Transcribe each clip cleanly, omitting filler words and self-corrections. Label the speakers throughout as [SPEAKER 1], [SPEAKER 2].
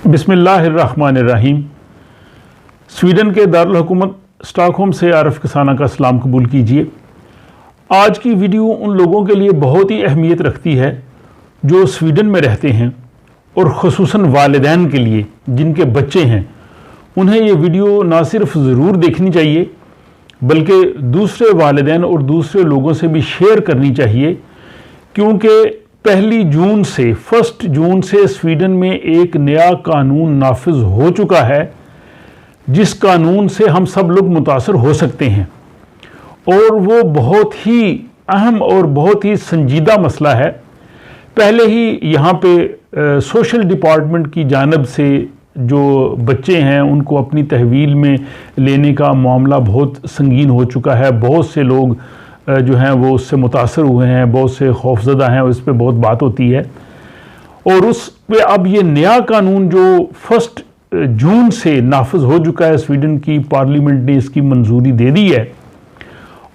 [SPEAKER 1] बिस्मिल्लाहिर्रहमानिर्रहीम। स्वीडन के दारुल हुकूमत स्टॉकहोम से आरिफ कसाना का सलाम कबूल कीजिए। आज की वीडियो उन लोगों के लिए बहुत ही अहमियत रखती है जो स्वीडन में रहते हैं और ख़ुसूसन वालिदैन के लिए जिनके बच्चे हैं। उन्हें ये वीडियो ना सिर्फ ज़रूर देखनी चाहिए बल्कि दूसरे वालिदैन और दूसरे लोगों से भी शेयर करनी चाहिए, क्योंकि 1 जून से स्वीडन में एक नया कानून नाफिज हो चुका है जिस कानून से हम सब लोग मुतासर हो सकते हैं, और वो बहुत ही अहम और बहुत ही संजीदा मसला है। पहले ही यहाँ पे सोशल डिपार्टमेंट की जानिब से जो बच्चे हैं उनको अपनी तहवील में लेने का मामला बहुत संगीन हो चुका है। बहुत से लोग जो हैं वो उससे मुतासर हुए हैं, बहुत से खौफजदा हैं, उस पर बहुत बात होती है। और उस पे अब ये नया कानून जो 1 जून से नाफिज हो चुका है, स्वीडन की पार्लियामेंट ने इसकी मंजूरी दे दी है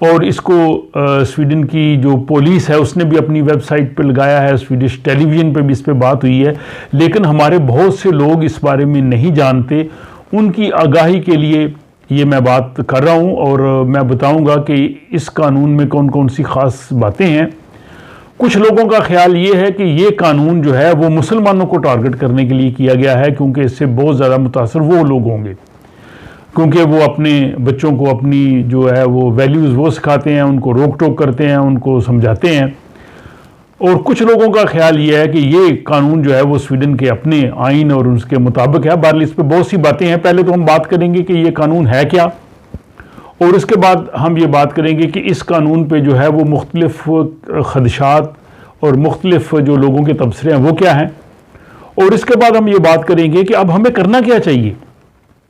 [SPEAKER 1] और इसको स्वीडन की जो पुलिस है उसने भी अपनी वेबसाइट पे लगाया है, स्वीडिश टेलीविज़न पे भी इस पे बात हुई है। लेकिन हमारे बहुत से लोग इस बारे में नहीं जानते, उनकी आगाही के लिए ये मैं बात कर रहा हूँ और मैं बताऊँगा कि इस कानून में कौन कौन सी ख़ास बातें हैं। कुछ लोगों का ख्याल ये है कि ये कानून जो है वो मुसलमानों को टारगेट करने के लिए किया गया है, क्योंकि इससे बहुत ज़्यादा मुतासर वो लोग होंगे, क्योंकि वो अपने बच्चों को अपनी जो है वो वैल्यूज़ वो सिखाते हैं, उनको रोक टोक करते हैं, उनको समझाते हैं। और कुछ लोगों का ख्याल ये है कि ये कानून जो है वो स्वीडन के अपने आइन और उसके मुताबिक है। बहरहाल इस पर बहुत सी बातें हैं। पहले तो हम बात करेंगे कि ये कानून है क्या, और उसके बाद हम ये बात करेंगे कि इस कानून पे जो है वो मुख्तलिफ खदशात और मुख्तलिफ जो लोगों के तबसरे हैं वो क्या हैं, और इसके बाद हम ये बात करेंगे कि अब हमें करना क्या चाहिए,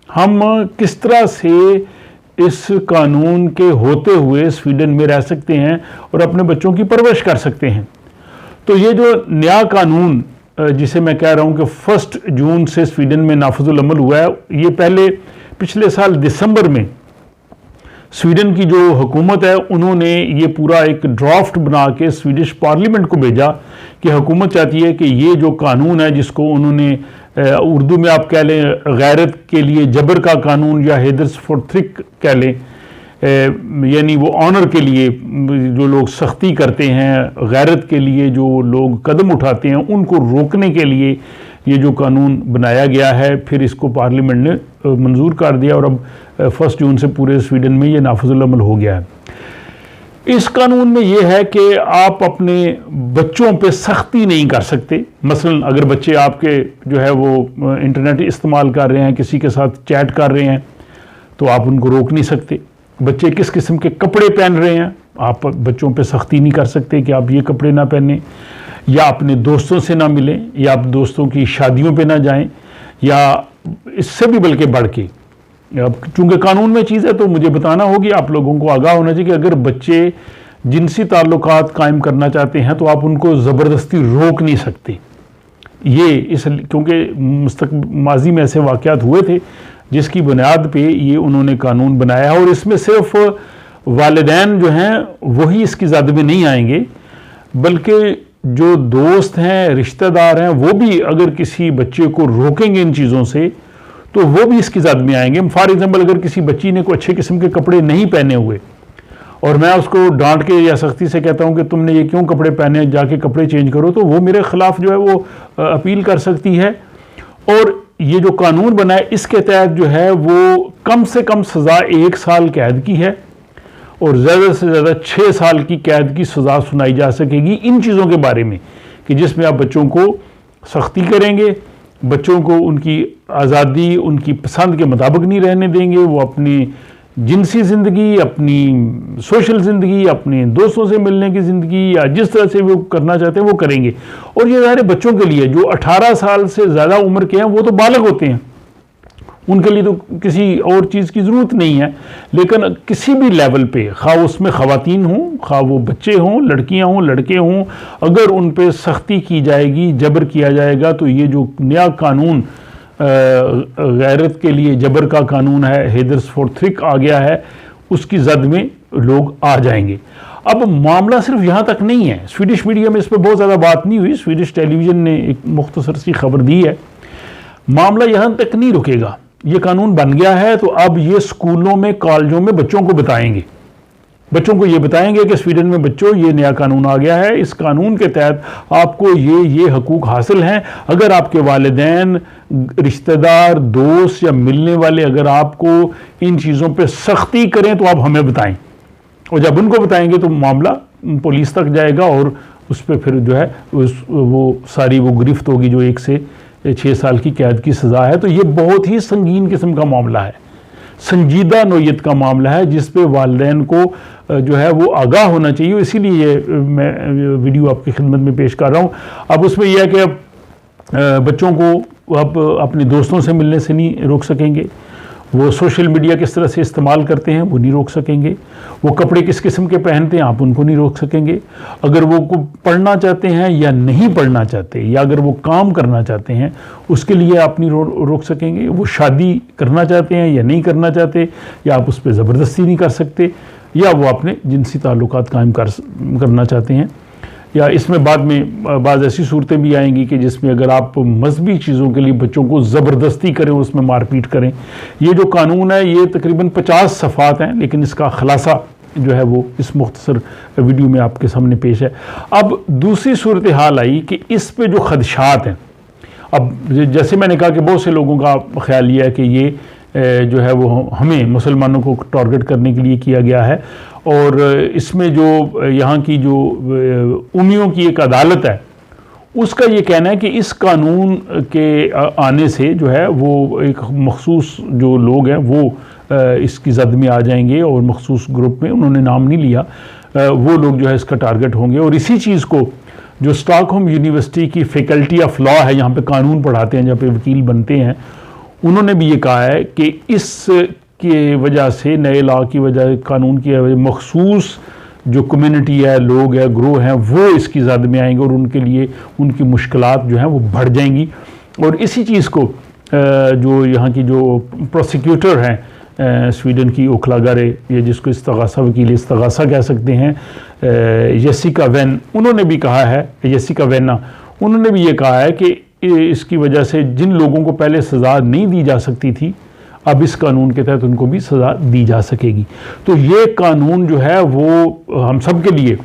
[SPEAKER 1] हम किस तरह से इस कानून के होते हुए स्वीडन में रह सकते हैं और अपने बच्चों की परवरिश कर सकते हैं। तो ये जो नया कानून जिसे मैं कह रहा हूँ कि 1 जून से स्वीडन में नाफिजुल अमल हुआ है, ये पहले पिछले साल दिसंबर में स्वीडन की जो हुकूमत है उन्होंने ये पूरा एक ड्राफ्ट बना के स्वीडिश पार्लियामेंट को भेजा कि हुकूमत चाहती है कि ये जो कानून है जिसको उन्होंने उर्दू में आप कह लें गैरत के लिए जबर का कानून या हेदर्स फॉर थ्रिक कह लें, यानी वो ऑनर के लिए जो लोग सख्ती करते हैं, गैरत के लिए जो लोग कदम उठाते हैं उनको रोकने के लिए ये जो कानून बनाया गया है, फिर इसको पार्लियामेंट ने मंजूर कर दिया और अब 1 जून से पूरे स्वीडन में ये नाफिजुल अमल हो गया है। इस कानून में ये है कि आप अपने बच्चों पे सख्ती नहीं कर सकते। मसलन अगर बच्चे आपके जो है वो इंटरनेट इस्तेमाल कर रहे हैं, किसी के साथ चैट कर रहे हैं, तो आप उनको रोक नहीं सकते। बच्चे किस किस्म के कपड़े पहन रहे हैं, आप बच्चों पे सख्ती नहीं कर सकते कि आप ये कपड़े ना पहने, या अपने दोस्तों से ना मिलें, या आप दोस्तों की शादियों पे ना जाएं, या इससे भी बल्कि बढ़ के, अब चूँकि कानून में चीज़ है तो मुझे बताना होगी, आप लोगों को आगाह होना चाहिए कि अगर बच्चे जिनसी ताल्लुकात कायम करना चाहते हैं तो आप उनको ज़बरदस्ती रोक नहीं सकते। ये इस क्योंकि माजी में ऐसे वाक़यात हुए थे जिसकी बुनियाद पे ये उन्होंने कानून बनाया है, और इसमें सिर्फ वालिदैन जो हैं वही इसकी ज़द में नहीं आएंगे, बल्कि जो दोस्त हैं, रिश्तेदार हैं, वो भी अगर किसी बच्चे को रोकेंगे इन चीज़ों से तो वो भी इसकी ज़द में आएंगे। फॉर एग्जांपल अगर किसी बच्ची ने कोई अच्छे किस्म के कपड़े नहीं पहने हुए और मैं उसको डांट के या सख्ती से कहता हूँ कि तुमने ये क्यों कपड़े पहने, जाके कपड़े चेंज करो, तो वो मेरे ख़िलाफ़ जो है वो अपील कर सकती है। और ये जो कानून बना है इसके तहत जो है वो कम से कम सज़ा 1 साल कैद की है और ज़्यादा से ज़्यादा 6 साल की कैद की सज़ा सुनाई जा सकेगी इन चीज़ों के बारे में कि जिसमें आप बच्चों को सख्ती करेंगे, बच्चों को उनकी आज़ादी, उनकी पसंद के मुताबिक नहीं रहने देंगे, वो अपनी जिनसी ज़िंदगी, अपनी सोशल ज़िंदगी, अपने दोस्तों से मिलने की ज़िंदगी या जिस तरह से वो करना चाहते हैं वो करेंगे। और ये सारे बच्चों के लिए जो 18 साल से ज़्यादा उम्र के हैं वो तो बालग होते हैं, उनके लिए तो किसी और चीज़ की ज़रूरत नहीं है। लेकिन किसी भी लेवल पे, खा उसमें ख़वातीन हों, खा वो बच्चे हों, लड़कियां हों, लड़के हों, अगर उन पे सख्ती की जाएगी, जबर किया जाएगा, तो ये जो नया कानून गैरत के लिए जबर का कानून है, हेदर्स फॉर थ्रिक आ गया है, उसकी जद में लोग आ जाएंगे। अब मामला सिर्फ यहाँ तक नहीं है, स्वीडिश मीडिया में इस पर बहुत ज़्यादा बात नहीं हुई, स्वीडिश टेलीविज़न ने एक मुख्तसर सी खबर दी है। मामला यहाँ तक नहीं रुकेगा। ये कानून बन गया है तो अब ये स्कूलों में, कॉलेजों में बच्चों को बताएंगे, बच्चों को ये बताएंगे कि स्वीडन में बच्चों ये नया कानून आ गया है, इस कानून के तहत आपको ये हकूक हासिल हैं। अगर आपके वालिदैन, रिश्तेदार, दोस्त या मिलने वाले अगर आपको इन चीज़ों पे सख्ती करें तो आप हमें बताएं, और जब उनको बताएंगे तो मामला पुलिस तक जाएगा और उस पर फिर जो है वो सारी वो गिरफ्त होगी जो 1 से 6 साल की कैद की सज़ा है। तो ये बहुत ही संगीन किस्म का मामला है, संजीदा नौयत का मामला है, जिस पे वालिदैन को जो है वो आगाह होना चाहिए। इसीलिए ये मैं वीडियो आपकी खिदमत में पेश कर रहा हूँ। अब उसमें यह है कि बच्चों को आप अपने दोस्तों से मिलने से नहीं रोक सकेंगे, वो सोशल मीडिया किस तरह से इस्तेमाल करते हैं वो नहीं रोक सकेंगे, वो कपड़े किस किस्म के पहनते हैं आप उनको नहीं रोक सकेंगे, अगर वो को पढ़ना चाहते हैं या नहीं पढ़ना चाहते, या अगर वो काम करना चाहते हैं उसके लिए आप नहीं रोक सकेंगे, वो शादी करना चाहते हैं या नहीं करना चाहते, या आप उस पर ज़बरदस्ती नहीं कर सकते, या वो अपने जिनसी ताल्लुकात कायम करना चाहते हैं। या इसमें बाद में बाज़ ऐसी सूरतें भी आएंगी कि जिसमें अगर आप मजहबी चीज़ों के लिए बच्चों को ज़बरदस्ती करें, उसमें मारपीट करें। ये जो कानून है ये तकरीबन 50 सफ़ात हैं, लेकिन इसका खुलासा जो है वो इस मुख्तसर वीडियो में आपके सामने पेश है। अब दूसरी सूरत हाल आई कि इस पे जो खदशात हैं, अब जैसे मैंने कहा कि बहुत से लोगों का ख्याल ये है कि ये जो है वो हमें मुसलमानों को टारगेट करने के लिए किया गया है, और इसमें जो यहाँ की जो उम्मियों की एक अदालत है उसका ये कहना है कि इस कानून के आने से जो है वो एक मखसूस जो लोग हैं वो इसकी जद में आ जाएंगे, और मखसूस ग्रुप में उन्होंने नाम नहीं लिया, वो लोग जो है इसका टारगेट होंगे। और इसी चीज़ को जो स्टॉकहोम यूनिवर्सिटी की फैकल्टी ऑफ लॉ है, यहाँ पे कानून पढ़ाते हैं, जहाँ पे वकील बनते हैं, उन्होंने भी ये कहा है कि इस की वजह से, नए लॉ की वजह, कानून की वजह, मखसूस जो कम्युनिटी है, लोग हैं, ग्रोह हैं, वो इसकी ज़द में आएंगे और उनके लिए उनकी मुश्किलात जो हैं वो बढ़ जाएंगी। और इसी चीज़ को जो यहाँ की जो प्रोसिक्यूटर हैं स्वीडन की ओखलागारे, ये जिसको इस्तगासा वकील इस्तगासा कह सकते हैं, जेसिका वेन, उन्होंने भी कहा है, जेसिका वेना, उन्होंने भी ये कहा है कि इसकी वजह से जिन लोगों को पहले सज़ा नहीं दी जा सकती थी, अब इस कानून के तहत उनको भी सज़ा दी जा सकेगी। तो ये कानून जो है वो हम सब के लिए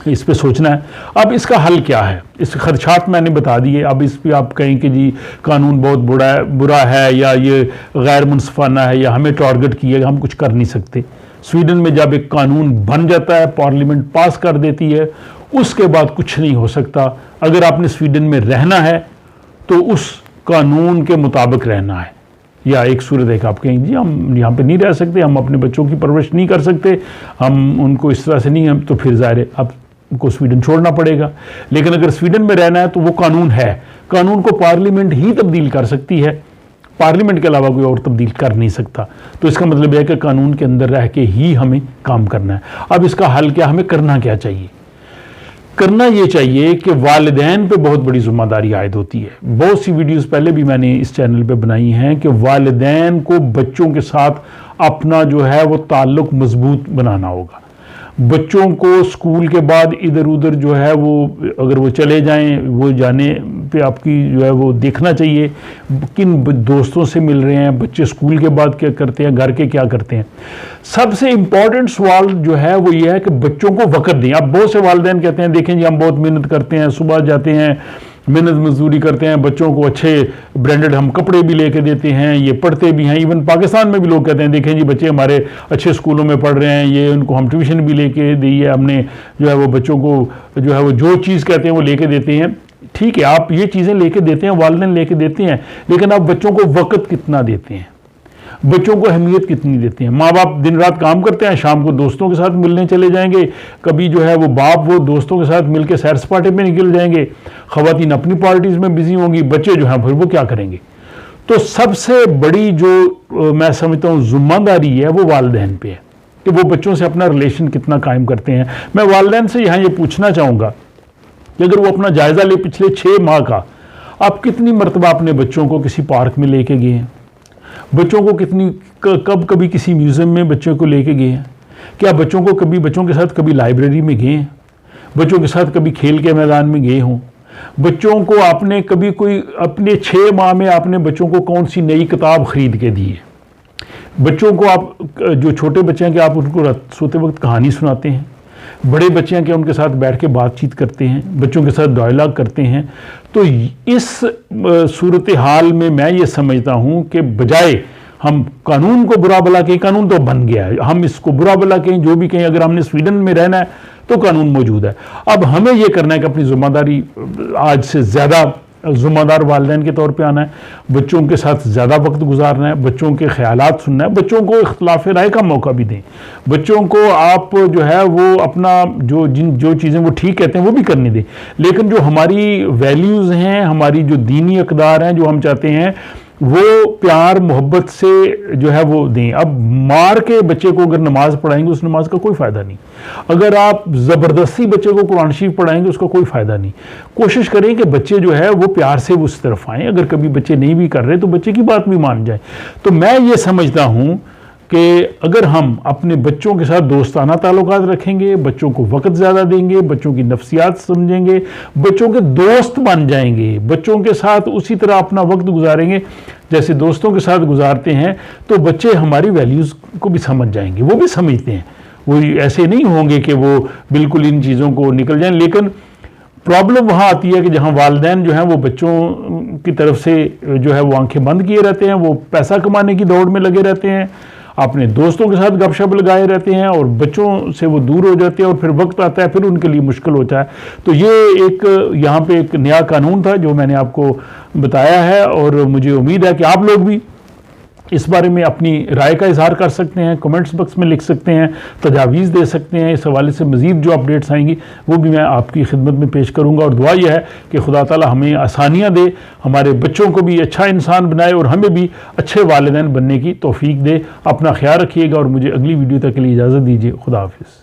[SPEAKER 1] इस पे सोचना है। अब इसका हल क्या है, इस खदशात मैंने बता दिए। अब इस पे आप कहें कि जी कानून बहुत बुरा है या ये गैर मुनसिफाना है या हमें टारगेट किया, हम कुछ कर नहीं सकते। स्वीडन में जब एक कानून बन जाता है, पार्लियामेंट पास कर देती है, उसके बाद कुछ नहीं हो सकता। अगर आपने स्वीडन में रहना है तो उस कानून के मुताबिक रहना है। या एक सूरत है कि आप कहेंगे जी हम यहाँ पे नहीं रह सकते, हम अपने बच्चों की परवरिश नहीं कर सकते, हम उनको इस तरह से नहीं, हम तो फिर ज़ाहिर है आपको स्वीडन छोड़ना पड़ेगा। लेकिन अगर स्वीडन में रहना है तो वो कानून है, कानून को पार्लियामेंट ही तब्दील कर सकती है, पार्लियामेंट के अलावा कोई और तब्दील कर नहीं सकता। तो इसका मतलब है कि कानून के अंदर रह के ही हमें काम करना है। अब इसका हल क्या, हमें करना क्या चाहिए? करना ये चाहिए कि वालिदैन पे बहुत बड़ी जिम्मेदारी आयद होती है। बहुत सी वीडियोस पहले भी मैंने इस चैनल पे बनाई हैं कि वालिदैन को बच्चों के साथ अपना जो है वो ताल्लुक मजबूत बनाना होगा। बच्चों को स्कूल के बाद इधर उधर जो है वो अगर वो चले जाएं, वो जाने पे आपकी जो है वो देखना चाहिए किन दोस्तों से मिल रहे हैं, बच्चे स्कूल के बाद क्या करते हैं, घर के क्या करते हैं। सबसे इम्पॉर्टेंट सवाल जो है वो ये है कि बच्चों को वक़्त दें। अब बहुत से वालिदैन कहते हैं देखें जी हम बहुत मेहनत करते हैं, सुबह जाते हैं, मेहनत मजदूरी करते हैं, बच्चों को अच्छे ब्रांडेड हम कपड़े भी लेके देते हैं, ये पढ़ते भी हैं। इवन पाकिस्तान में भी लोग कहते हैं देखें जी बच्चे हमारे अच्छे स्कूलों में पढ़ रहे हैं, ये उनको हम ट्यूशन भी लेके दी है, हमने जो है वो बच्चों को जो है वो जो चीज़ कहते हैं वो लेके देते हैं। ठीक है, आप ये चीज़ें लेके देते हैं, वालिदैन लेके देते हैं, लेकिन आप बच्चों को वक़्त कितना देते हैं, बच्चों को अहमियत कितनी देते हैं? माँ बाप दिन रात काम करते हैं, शाम को दोस्तों के साथ मिलने चले जाएंगे, कभी जो है वो बाप वो दोस्तों के साथ मिलकर सैर सपाटे पे निकल जाएंगे, ख़वातीन अपनी पार्टीज़ में बिजी होंगी, बच्चे जो हैं फिर वो क्या करेंगे? तो सबसे बड़ी जो मैं समझता हूँ जिम्मेदारी है वो वालिदैन पे है कि वो बच्चों से अपना रिलेशन कितना कायम करते हैं। मैं वालिदैन से यहाँ ये पूछना चाहूँगा कि अगर वो अपना जायज़ा ले पिछले 6 माह का, आप कितनी मरतबा अपने बच्चों को किसी पार्क में लेके गए हैं? बच्चों को कभी किसी म्यूज़ियम में बच्चों को लेके गए हैं? क्या बच्चों के साथ कभी लाइब्रेरी में गए हैं? बच्चों के साथ कभी खेल के मैदान में गए हों? बच्चों को आपने कभी कोई अपने 6 माह में आपने बच्चों को कौन सी नई किताब खरीद के दी है? बच्चों को आप जो छोटे बच्चे हैं कि आप उनको सोते वक्त कहानी सुनाते हैं? बड़े बच्चे हैं कि उनके साथ बैठ के बातचीत करते हैं, बच्चों के साथ डायलॉग करते हैं? तो इस सूरत हाल में मैं ये समझता हूँ कि बजाय हम कानून को बुरा भला कहें, कानून तो बन गया है, हम इसको बुरा भला कहें, जो भी कहें, अगर हमने स्वीडन में रहना है तो कानून मौजूद है। अब हमें यह करना है कि अपनी जिम्मेदारी आज से ज़्यादा ज़िम्मेदार वालिदैन के तौर पे आना है, बच्चों के साथ ज़्यादा वक्त गुजारना है, बच्चों के ख्यालात सुनना है, बच्चों को इख्तिलाफ राय का मौका भी दें, बच्चों को आप जो है वो अपना जो चीज़ें वो ठीक कहते हैं वो भी करने दें, लेकिन जो हमारी वैल्यूज़ हैं, हमारी जो दीनी अक़दार हैं, जो हम चाहते हैं वो प्यार मोहब्बत से जो है वो दें। अब मार के बच्चे को अगर नमाज पढ़ाएंगे उस नमाज का कोई फ़ायदा नहीं, अगर आप ज़बरदस्ती बच्चे को कुरान शरीफ पढ़ाएंगे उसका कोई फ़ायदा नहीं। कोशिश करें कि बच्चे जो है वो प्यार से उस तरफ आएँ, अगर कभी बच्चे नहीं भी कर रहे तो बच्चे की बात भी मान जाए। तो मैं ये समझता हूँ कि अगर हम अपने बच्चों के साथ दोस्ताना ताल्लुकात रखेंगे, बच्चों को वक्त ज़्यादा देंगे, बच्चों की नफ्सियात समझेंगे, बच्चों के दोस्त बन जाएंगे, बच्चों के साथ उसी तरह अपना वक्त गुजारेंगे जैसे दोस्तों के साथ गुजारते हैं, तो बच्चे हमारी वैल्यूज़ को भी समझ जाएंगे, वो भी समझते हैं, वो ऐसे नहीं होंगे कि वो बिल्कुल इन चीज़ों को निकल जाएं। लेकिन प्रॉब्लम वहाँ आती है कि जहाँ वालिदैन जो हैं वो बच्चों की तरफ से जो है वो आंखें बंद किए रहते हैं, वो पैसा कमाने की दौड़ में लगे रहते हैं, अपने दोस्तों के साथ गपशप लगाए रहते हैं और बच्चों से वो दूर हो जाते हैं, और फिर वक्त आता है फिर उनके लिए मुश्किल होता है। तो ये एक यहाँ पे एक नया कानून था जो मैंने आपको बताया है, और मुझे उम्मीद है कि आप लोग भी इस बारे में अपनी राय का इजहार कर सकते हैं, कमेंट्स बॉक्स में लिख सकते हैं, तजावीज़ दे सकते हैं। इस हवाले से मज़ीद जो अपडेट्स आएंगी वो भी मैं आपकी खिदमत में पेश करूंगा, और दुआ यह है कि खुदा ताला हमें आसानियाँ दे, हमारे बच्चों को भी अच्छा इंसान बनाए और हमें भी अच्छे वालिदैन बनने की तौफीक दे। अपना ख्याल रखिएगा और मुझे अगली वीडियो तक के लिए इजाज़त दीजिए। खुदा हाफिज़।